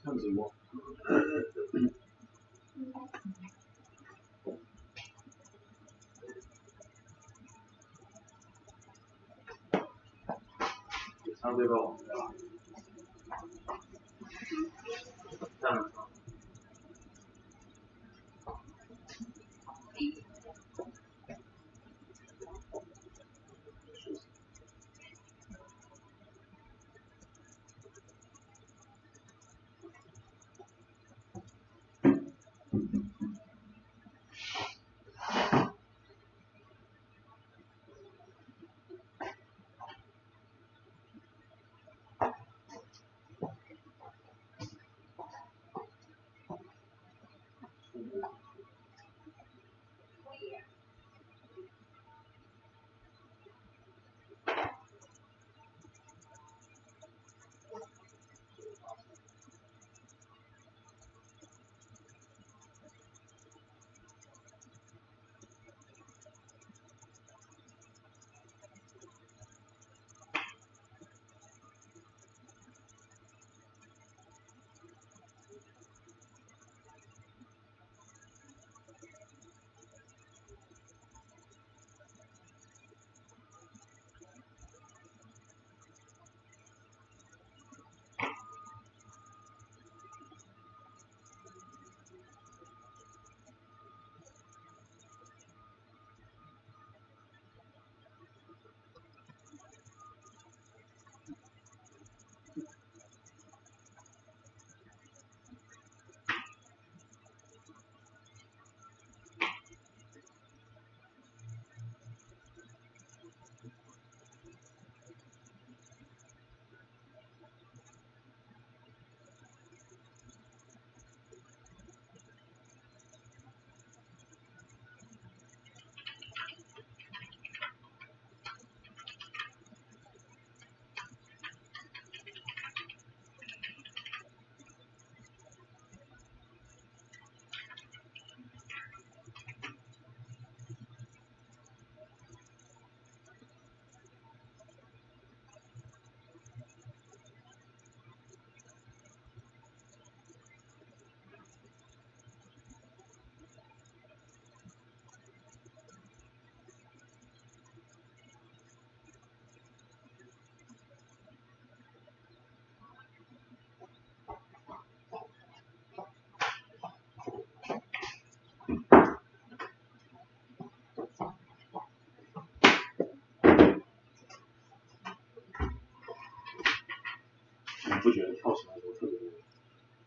上直播。上这个网对吧？这样子。不觉得跳绳的时候特别累？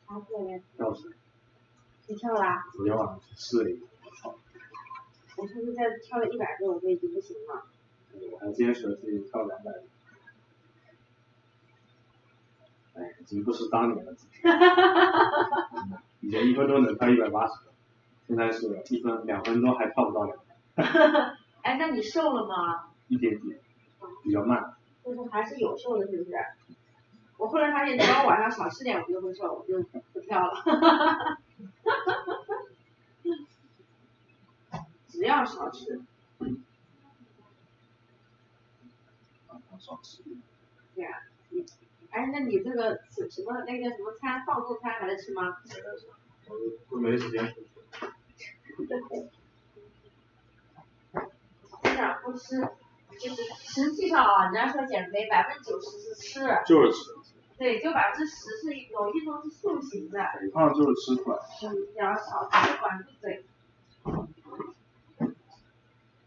啥特别累？跳绳。你跳啦？昨天晚上试了一个，我操！我上次在跳了100个，我都已经不行了。我还坚持了自己跳200米。哎，已经不是当年了。以前1分钟能跳180，现在是2分钟还跳不到200。哎，那你瘦了吗？一点点，比较慢。就是还是有瘦的，是不是？我后来发现，只要晚上少吃点，我就会瘦，我就不跳了。只要少吃。少吃。对啊，哎，那你这个什么那个什么餐放纵餐还在吃吗？我没时间。真的不吃，就是实际上啊，人家说减肥90%是吃。就是吃。对，就10%是运动是塑形的。肥胖就是吃出来。要少吃，管住嘴。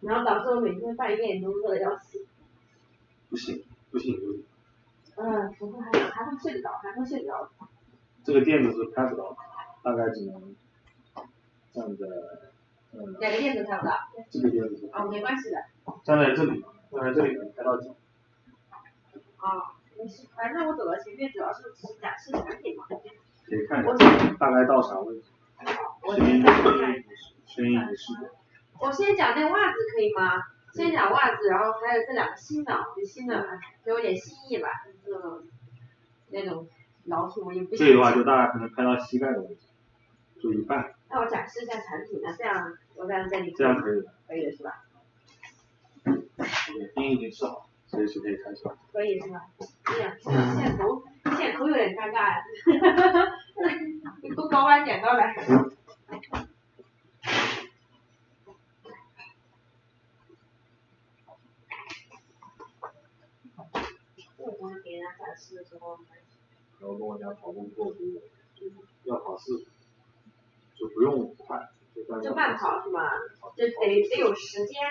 然后导致我每天半夜都饿得要死。不行。不会还能睡得着，这个垫子是拍不到，大概只能站在。哪个垫子拍不到？这个垫子。没关系的。站在这里能拍到脚。没事，反正我走到前面主要是展示产品嘛。可以看一下，大概到啥位置？声音不是。我先讲那袜子可以吗？先讲袜子，然后还有这2个新的，给我点新意吧，那种老土我也不行。这个的话就大概可能拍到膝盖的位置，就一半。那我展示一下产品呢，这样我在这里。这样可以的。可以的是吧？冰已经吃好，随时可以开始。可以是吧？哎呀，线头有点尴尬呀。你多高把剪刀来。我给人家展示的时候，然后跟我讲跑步不够多，要跑4，就不用快，就慢跑是吗？就得有时间。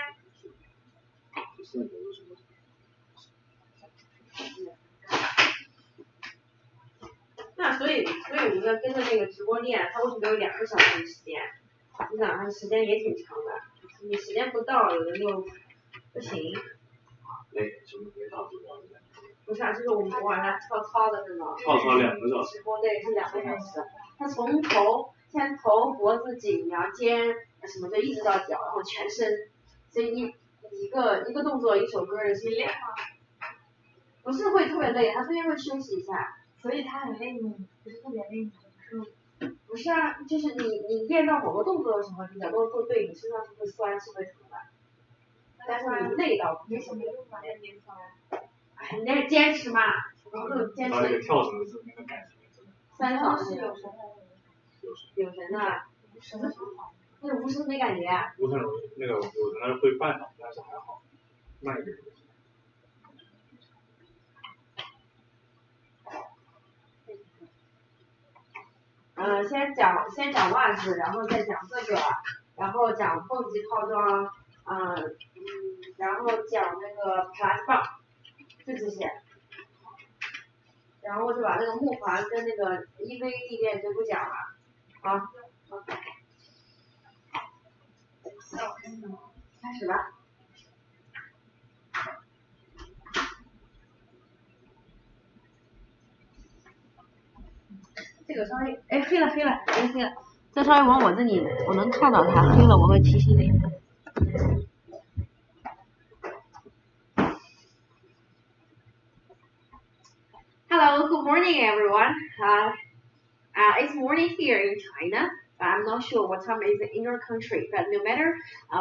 那所以我们跟着那个直播练，他为什么有2个小时的时间？你想他时间也挺长的，你时间不到，有的就不行。不是啊，就是我们晚上跳操的是吗？跳操2个小时。直播对是2个小时，他从先头、脖子、颈梁、肩什么的一直到脚，然后全身，所以一个动作一首歌的训练。不是会特别累，他中间会休息一下。所以他很累吗？不是特别累吗？不是啊，就是你练到某个动作的时候，你脚动作对，你身上是会酸，是会疼的。但是你累到没什么用吧，练练酸。哎，你那是坚持嘛，然后坚持。那个跳绳的时候那个感觉。3小时。有神的。神的很好。那个无声没感觉啊？不是容易，那个有的人会绊倒，但是还好，慢一点。先讲袜子，然后再讲这个，然后讲蹦极套装，然后讲那个普拉提棒，就这些。然后就把那个木环跟那个EV力练就不讲了，好，开始吧。这个稍微，黑了，再稍微往我这里，我能看到它，黑了我会提醒你。Hello, good morning everyone. It's morning here in China. I'm not sure what time is in your country, but no matter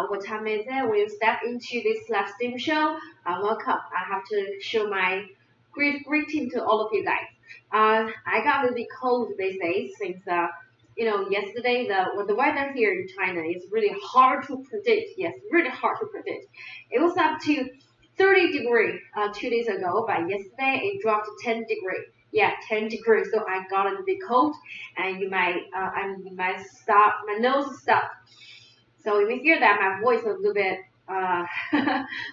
what time is it, when you step into this live stream show, welcome. I have to show my greeting to all of you guys. I got a little bit cold these days since yesterday the weather here in China is really hard to predict. Yes, really hard to predict. It was up to 30 degrees 2 days ago, but yesterday it dropped to 10 degrees. Yeah, 10 degrees. So I got a little bit cold, and you might stop, my nose stuffed. So you may hear that my voice is a little bit a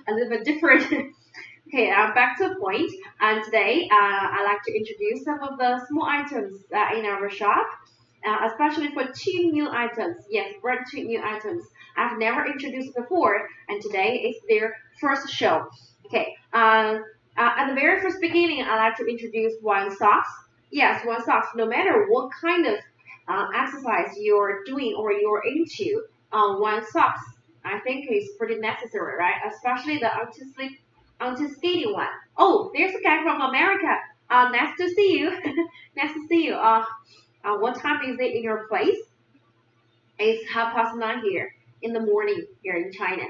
little bit different. Okay, back to the point. And today, I'd like to introduce some of the small items in our shop, especially for 2 new items. Yes, brand 2 new items. I've never introduced before, and today is their first show. Okay, at the very first beginning, I like to introduce one socks. Yes, one socks. No matter what kind of exercise you're doing or you're into, one socks I think is pretty necessary, right? Especially the anti-skating one. Oh, there's a guy from America. Nice to see you. Nice to see you. What time is it in your place? It's 9:30 here in the morning here in China.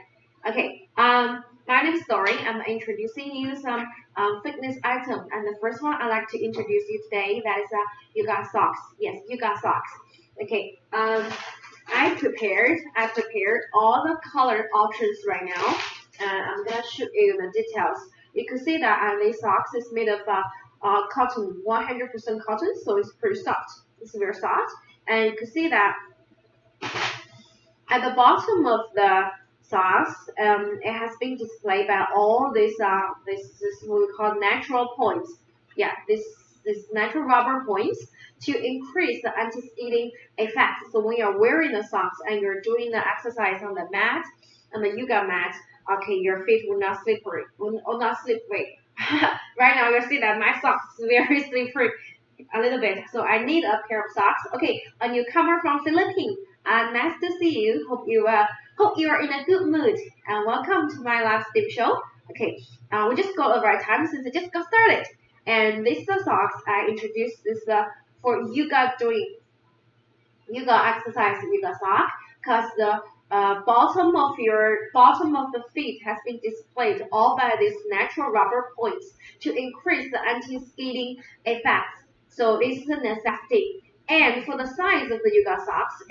Okay. My name is Dory. I'm introducing you some fitness items, and the first one I'd like to introduce you today, that is yoga socks. Yes, yoga socks. Okay. I prepared all the color options right now, and I'm gonna show you the details. You can see that this socks is made of cotton, 100% cotton, so it's pretty soft. It's very soft, and you can see that at the bottom of the socks, it has been displayed by all this what we call natural points. Yeah, this natural rubber points to increase the anti-skating effect. So when you're wearing the socks and you're doing the exercise on the mat, on the yoga mat, okay, your feet will not slippery, will not slippery. Right now you see that my socks is very slippery a little bit, so I need a pair of socks. Okay, a newcomer from Philippines. Nice to see you. Hope you are in a good mood, and welcome to my live stream show. Okay, we just go over our time since it just got started. And this socks I introduced is for yoga, doing yoga exercise yoga sock, because the bottom of the feet has been displayed all by these natural rubber points to increase the anti-skating effects. So this is a necessity. And for the size of the yoga socks,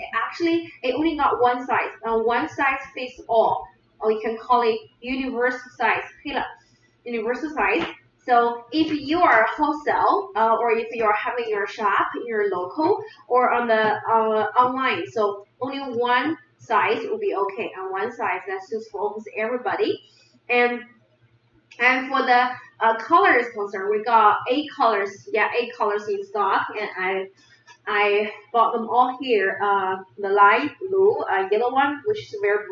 it only got one size. One size fits all, or you can call it universal size. Universal size. So if you are wholesale, or if you are having your shop in your local or on the online, so only one size will be okay, and one size that suits for almost everybody. And for the color is concerned, we got 8 colors. Yeah, 8 colors in stock, and I bought them all here. The light blue, yellow one, which is very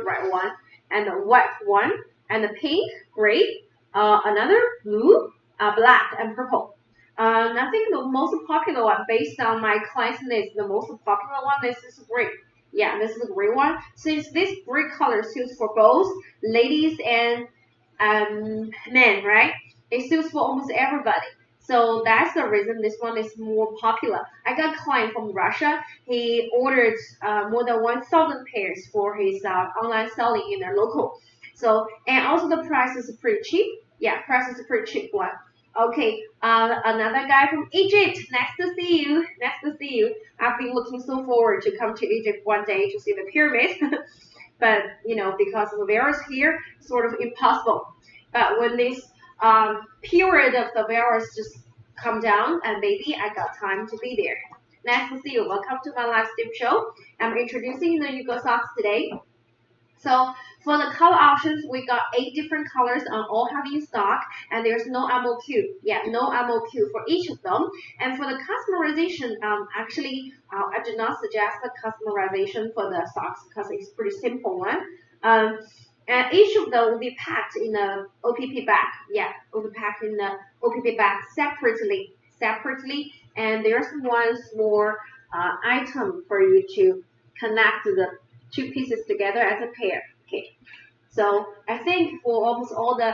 bright one, and the white one, and the pink, gray, another blue, black, and purple. I think the most popular one, based on my client's needs, the most popular one is this gray. Yeah, this is a gray one. Since this gray color suits for both ladies and men, right? It suits for almost everybody. So that's the reason this one is more popular. I got a client from Russia. He ordered more than 1,000 pairs for his online selling in their local. So, and also the price is pretty cheap. Yeah, price is a pretty cheap one. Okay, another guy from Egypt. Nice to see you. Nice to see you. I've been looking so forward to come to Egypt one day to see the pyramid. But, you know, because of the virus here, sort of impossible. But when this period of the virus just come down, and maybe I got time to be there. Nice to see you. Welcome to my live stream show. I'm introducing the yoga socks today. So for the color options, we got 8 different colors on all having stock, and there's no MOQ. Yeah, no MOQ for each of them. And for the customization, I do not suggest the customization for the socks because it's pretty simple one. And each of them will be packed in a OPP bag. Yeah, will be packed in the OPP bag separately. And there's one small item for you to connect the 2 pieces together as a pair. Okay, so I think for almost all the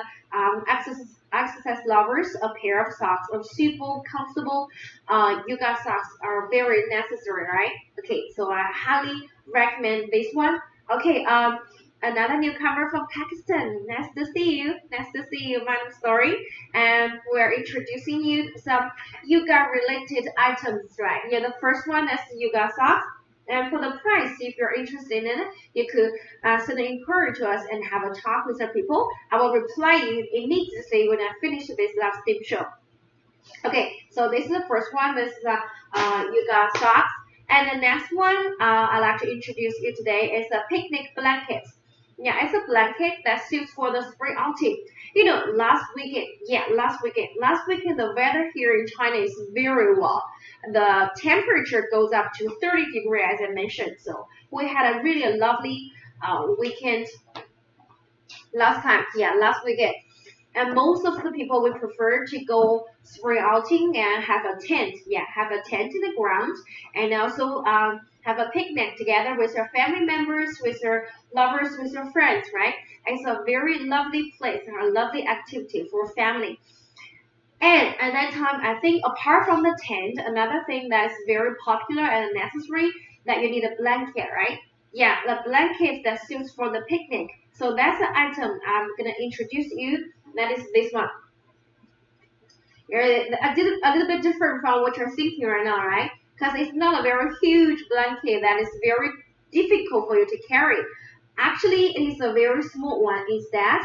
exercise lovers, a pair of socks or super comfortable yoga socks are very necessary, right? Okay, so I highly recommend this one. Okay, another newcomer from Pakistan. Nice to see you. Nice to see you, my story. And we're introducing you some yoga related items, right? Yeah, the first one is yoga socks. And for the price, if you're interested in it, you could send an inquiry to us and have a talk with the people. I will reply you immediately when I finish this live stream show. Okay, so this is the first one. This is yoga socks. And the next one I'd like to introduce you today is a picnic blanket. Yeah, it's a blanket that suits for the spring outing. You know, last weekend, the weather here in China is very well. The temperature goes up to 30 degrees, as I mentioned. So we had a really lovely weekend last weekend. And most of the people we prefer to go spring outing and have a tent. Yeah, have a tent in the ground and also have a picnic together with your family members, with your lovers, with your friends, right? It's a very lovely place and a lovely activity for family. And at that time, I think apart from the tent, another thing that's very popular and necessary that you need a blanket, right? Yeah, the blanket that suits for the picnic. So that's the item I'm gonna introduce you. That is this one. A little bit different from what you're thinking right now, right? Because it's not a very huge blanket that is very difficult for you to carry. Actually, it is a very small one instead,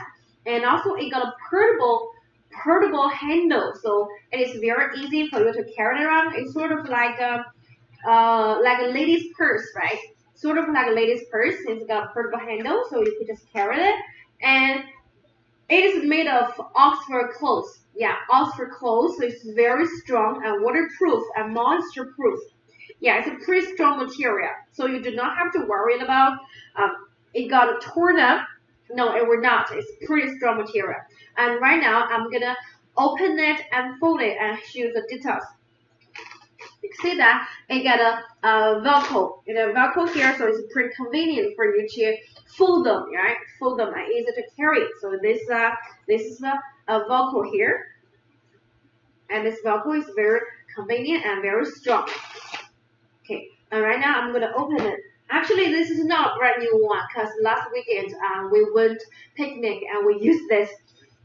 and also it got a portable handle, so it is very easy for you to carry it around. It's sort of like a lady's purse, right? Sort of like a lady's purse. It's got a portable handle, so you can just carry it, and it is made of Oxford cloth. Yeah, Oxford cloth, so it's very strong and waterproof and moisture proof. Yeah, it's a pretty strong material, so you do not have to worry about it got torn up. No, it will not. It's pretty strong material. And right now, I'm gonna open it and fold it and show you the details. You can see that it got a Velcro. You know, Velcro here, so it's pretty convenient for you to fold them, right? Fold them and easy to carry. So this is the Velcro here, and this Velcro is very convenient and very strong. Okay, and right now I'm gonna open it. Actually, this is not a brand new one because last weekend we went picnic and we used this.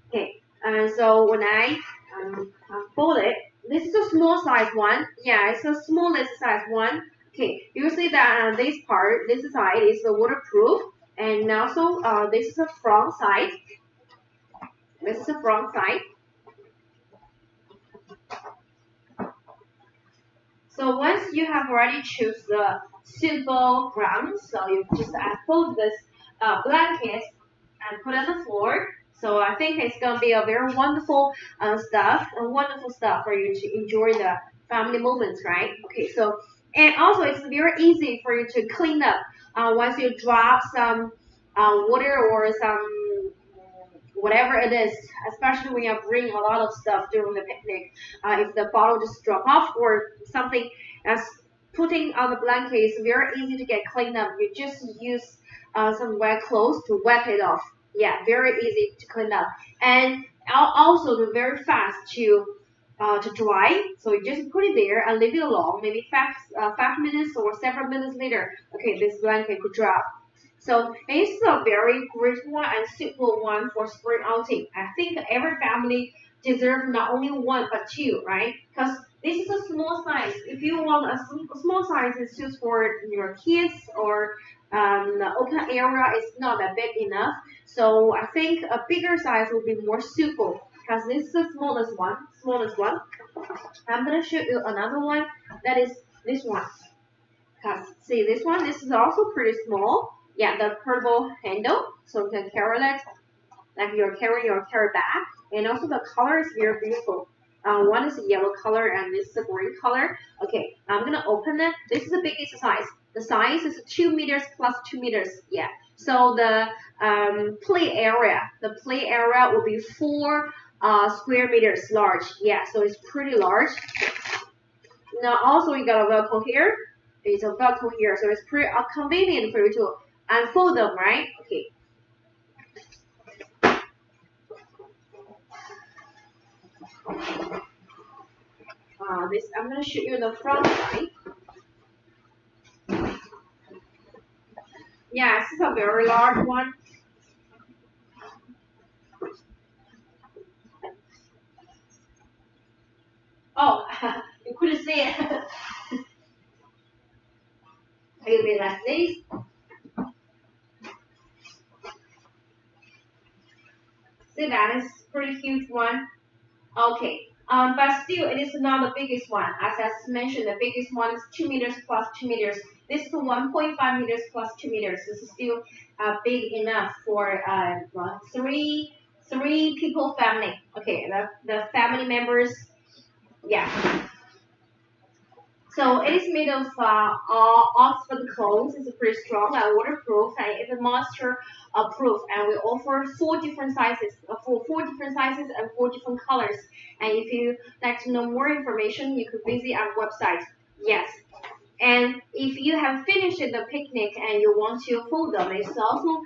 Okay, and so when I fold it, this is a small size one. Yeah, it's the smallest size one. Okay, you see that this side is the waterproof, and also this is the front side. This is the front side. So once you have already choose the suitable ground, so you just fold this blanket and put it on the floor. So I think it's gonna be a very wonderful stuff for you to enjoy the family moments, right? Okay, so and also it's very easy for you to clean up once you drop some water or some whatever it is, especially when you bring a lot of stuff during the picnic. If the bottle just drop off or something as putting on the blanket is very easy to get cleaned up. You just use some wet clothes to wipe it off. Yeah, very easy to clean up, and also they're very fast to dry. So you just put it there and leave it alone. Maybe 5 minutes or several minutes later, okay, this blanket could dry. So it's a very great one and suitable one for spring outing. I think every family deserves not only one but two, right? Because this is a small size. If you want a small size, it's just for your kids or the open area is not that big enough. So I think a bigger size will be more suitable because this is the smallest one. I'm gonna show you another one that is this one. Cause see this one, this is also pretty small. Yeah, the portable handle, so you can carry it like you're carrying your carry bag. And also the color is very beautiful. One is a yellow color and this is a green color. Okay, I'm gonna open it. This is the biggest size. The size is 2 meters plus 2 meters. Yeah. So the play area will be 4 square meters large. Yeah, so it's pretty large. Now also you got a Velcro here. It's a Velcro here, so it's pretty convenient for you to unfold them, right? Okay. This I'm gonna show you the front side. Yeah, this is a very large one. Oh, you couldn't see it. A little bit like this. See that is pretty huge one. Okay. But still, it is not the biggest one. As I mentioned, the biggest one is 2 meters plus 2 meters. This is 1.5 meters plus 2 meters. This is still big enough for three people family. Okay, the family members. Yeah. So it is made of Oxford cloth. It's pretty strong, waterproof, and even moisture proof. And we offer four different sizes and four different colors. And if you like to know more information, you could visit our website. Yes. And if you have finished the picnic and you want to fold them, it's also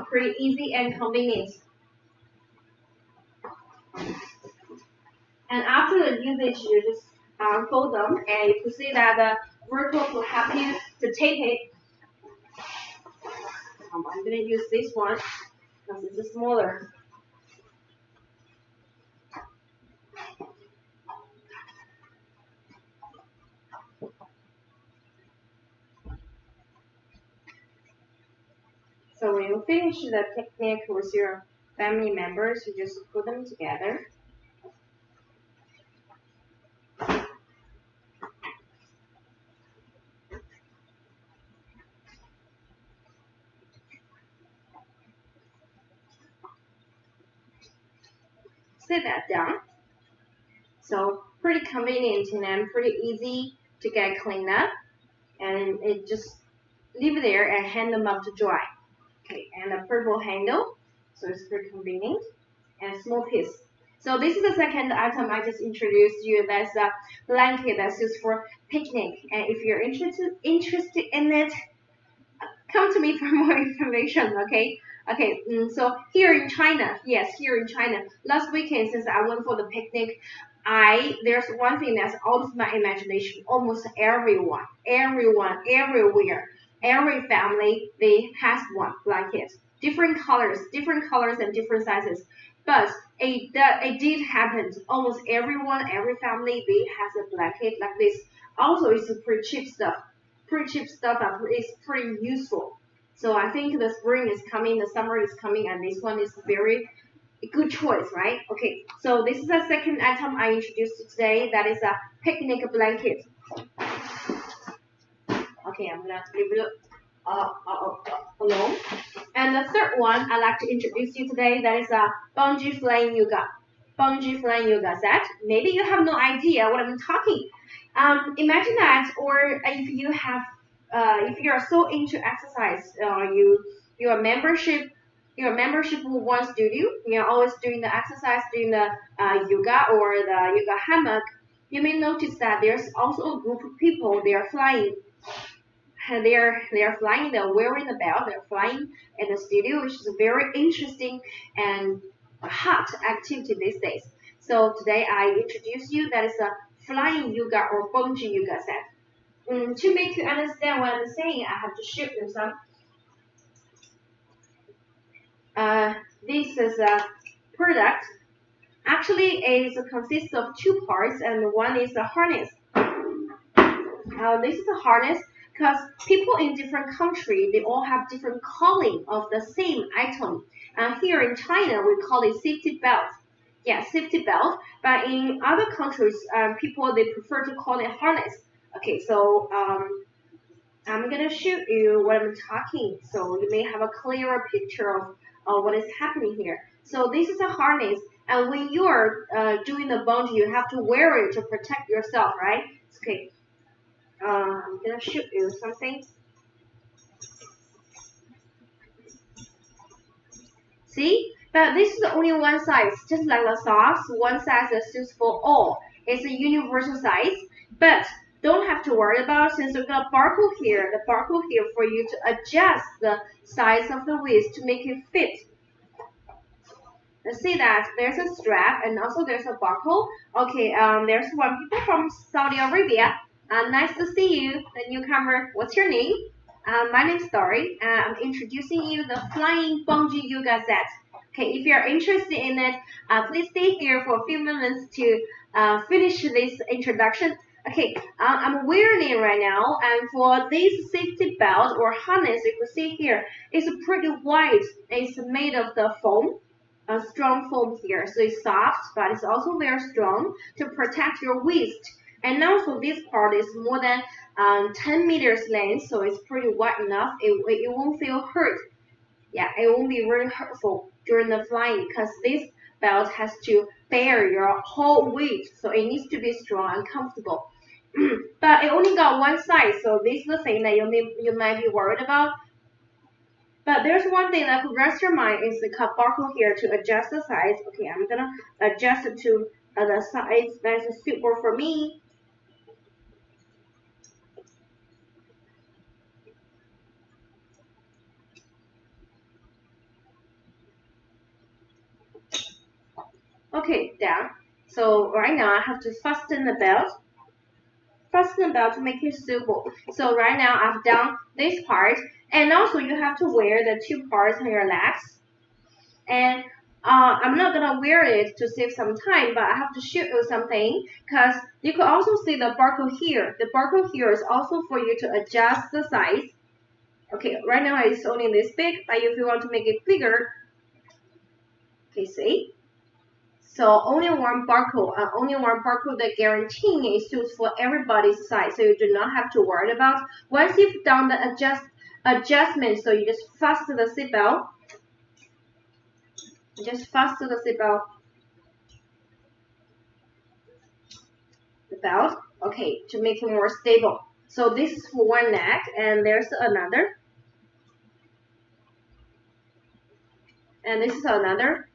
pretty easy and convenient. And after the usage, you just fold them, and you can see that the vertical will help you to tape it. I'm going to use this one because it's smaller. So when you finish the picnic with your family members, you just put them together. Sit that down. So pretty convenient and pretty easy to get cleaned up. And it just leave it there and hang them up to dry. Okay, and a purple handle, so it's pretty convenient, and a small piece. So this is the second item I just introduced you. That's a blanket that's used for picnic. And if you're interested in it, come to me for more information. Okay. Okay. So here in China, yes, here in China, last weekend since I went for the picnic, there's one thing that's out of my imagination. Almost everyone, everywhere. Every family, they has one blanket. Different colors and different sizes. But it did happen. Almost everyone, every family, they has a blanket like this. Also, it's pretty cheap stuff. But it's pretty useful. So I think the spring is coming, the summer is coming, and this one is very good choice, right? Okay, so this is the second item I introduced today. That is a picnic blanket. Okay, I'm gonna leave it alone. And the third one I'd like to introduce you today, that is a bungee flying yoga set. Maybe you have no idea what I'm talking. Imagine that, or if you have, if you are so into exercise, your membership will one studio. You're always doing the exercise, doing the yoga or the yoga hammock. You may notice that there's also a group of people. They are flying. They're flying. They're wearing the belt. They're flying in the studio, which is a very interesting and hot activity these days. So today I introduce you that is a flying yoga or bungee yoga set. To make you understand what I'm saying, I have to show you some. This is a product. Actually, it consists of two parts, and one is a harness. This is a harness because people in different countries, they all have different calling of the same item. Here in China, we call it safety belt. Yeah, safety belt. But in other countries, people, they prefer to call it harness. Okay, so I'm going to show you what I'm talking, so you may have a clearer picture of what is happening here. So this is a harness, and when you are doing the bungee, you have to wear it to protect yourself, right? Okay. I'm going to show you something. See? But this is only one size, just like the socks. One size is suits for all. It's a universal size, but don't have to worry about, since we've got barcode here. The barcode here for you to adjust the size of the waist to make it fit. Let's see that there's a strap and also there's a barcode. Okay, there's one people from Saudi Arabia. Nice to see you, the newcomer. What's your name? My name's Dory. I'm introducing you the flying bungee yoga set. Okay, if you're interested in it, please stay here for a few minutes to finish this introduction. Okay, I'm wearing it right now, and for this safety belt or harness, you can see here, it's pretty wide. It's made of the foam, a strong foam here, so it's soft, but it's also very strong to protect your waist. And also this part is more than 10 meters length, so it's pretty wide enough. It won't feel hurt. Yeah, it won't be really hurtful during the flying, because this belt has to bear your whole weight, so it needs to be strong and comfortable. but it only got one size, so this is the thing that you might be worried about. But there's one thing that could rest your mind is the barcode here to adjust the size. Okay, I'm gonna adjust it to the size that's suitable for me. Okay, down. So right now I have to fasten the belt. Fasten the belt to make it suitable. So right now I've done this part, and also you have to wear the two parts on your legs. And I'm not gonna wear it to save some time, but I have to show you something because you could also see the barcode here. The barcode here is also for you to adjust the size. Okay, right now it's only this big, but if you want to make it bigger, okay, see? So only one barcode that guaranteeing it suits for everybody's size, so you do not have to worry about. Once you've done the adjustment, so you just fasten the seatbelt. Just fasten the seatbelt. The belt, okay, to make it more stable. So this is for one neck, and there's another. And this is another.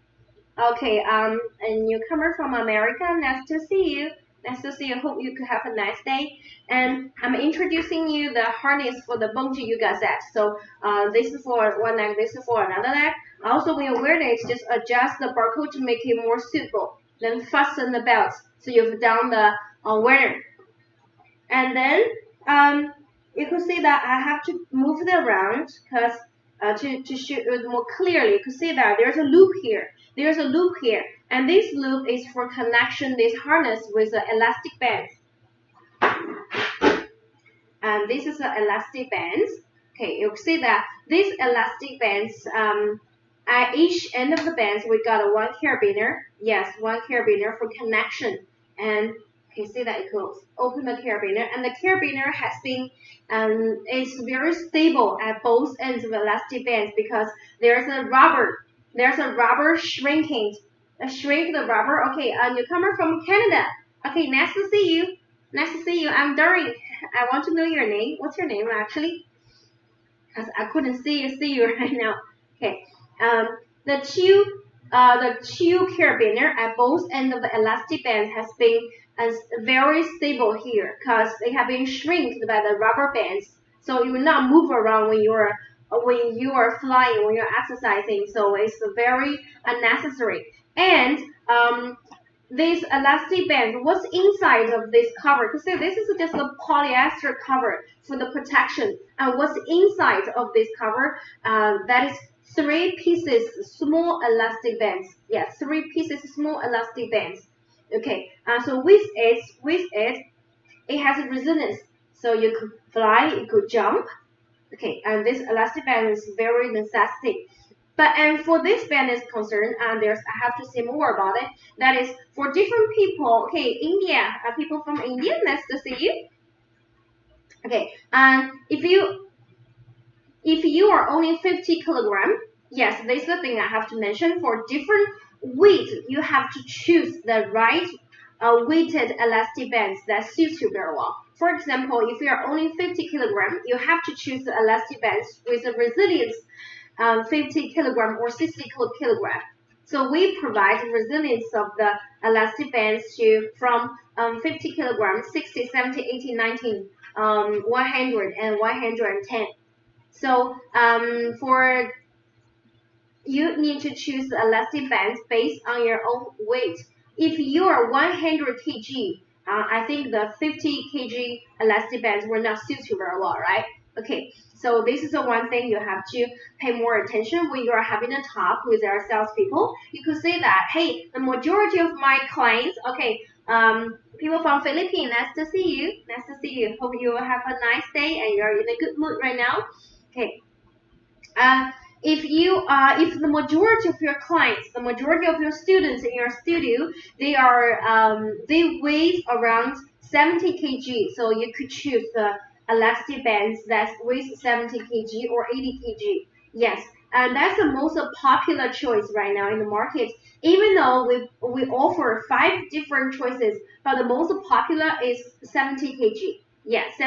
Okay, a newcomer from America, nice to see you. Nice to see you. Hope you could have a nice day. And I'm introducing you the harness for the bungee you got set. So this is for one neck, this is for another neck. Also, when you wear it, just adjust the barcode to make it more suitable. Then fasten the belt. So you've done the wear. And then you can see that I have to move it around because to show it more clearly, you can see that there's a loop here. There's a loop here, and this loop is for connection this harness with the elastic bands. And this is the elastic bands. Okay, you can see that these elastic bands, at each end of the bands, we got a one carabiner. Yes, one carabiner for connection. And you can see that it goes open the carabiner, and the carabiner has been it's very stable at both ends of elastic bands because there's a rubber shrinking. Shrink the rubber. Okay, a newcomer from Canada. Okay, nice to see you. Nice to see you. I'm Dory. I want to know your name. What's your name actually? Because I couldn't see you right now. Okay. The two carabiner at both ends of the elastic bands has been very stable here because they have been shrinked by the rubber bands. So you will not move around when you are flying, when you're exercising. So it's very unnecessary. And these elastic bands, what's inside of this cover? Because this is just a polyester cover for the protection. And what's inside of this cover? That is 3 pieces small elastic bands. Yes, 3 pieces small elastic bands. Okay. So with it has a resilience. So you could fly, you could jump. Okay, and this elastic band is very necessary. And for this band is concerned, I have to say more about it. That is for different people. Okay, India, people from India, nice to see you. Okay, and if you are only 50 kilogram, yes, this is the thing I have to mention. For different weight, you have to choose the right weighted elastic bands that suits you very well. For example, if you are only 50 kilogram, you have to choose the elastic bands with a resilience 50 kilogram or 60 kilogram. So we provide resilience of the elastic bands from 50 kilograms, 60, 70, 80, 90, 100, and 110. So for you need to choose the elastic bands based on your own weight. If you are 100 kg, I think the 50 kg elastic bands will not suit you very well, right? Okay, so this is the one thing you have to pay more attention when you are having a talk with our salespeople. You could say that, hey, the majority of my clients, okay, people from Philippines, nice to see you. Nice to see you. Hope you have a nice day and you're in a good mood right now. Okay. If the majority of your clients, the majority of your students in your studio, they weigh around 70 kg. So you could choose the elastic bands that weighs 70 kg or 80 kg. Yes. And that's the most popular choice right now in the market. Even though we offer 5 different choices, but the most popular is 70 kg. Yes,